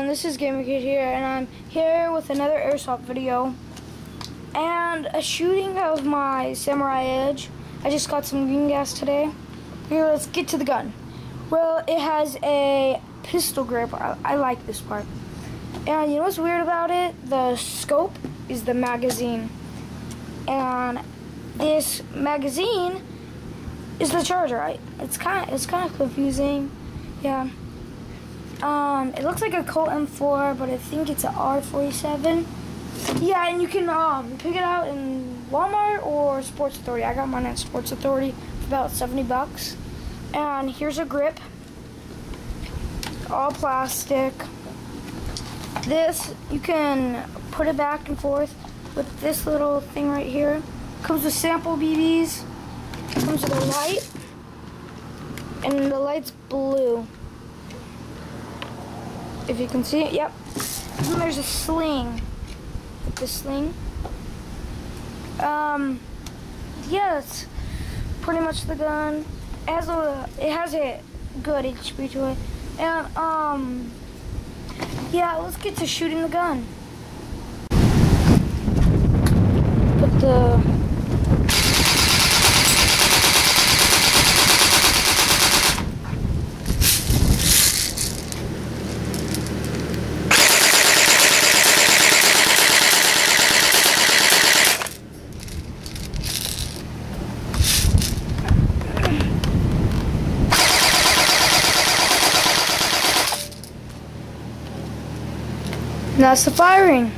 this is Gamer Kid here, and I'm here with another Airsoft video and a shooting of my Samurai Edge. I just got some green gas today. Here, let's get to the gun. Well, it has a pistol grip. I like this part. And you know what's weird about it? The scope is the magazine. And this magazine is the charger. It's kind of confusing. Yeah. It looks like a Colt M4, but I think it's an R47. Yeah, and you can pick it out in Walmart or Sports Authority. I got mine at Sports Authority for about 70 bucks. And here's a grip. All plastic. This, you can put it back and forth with this little thing right here. Comes with sample BBs. Comes with a light. And the light's blue. If you can see it, yep. And there's a sling. This sling. Yeah, that's pretty much the gun. It has a good HP to it. And yeah, let's get to shooting the gun. Put the and that's the firing.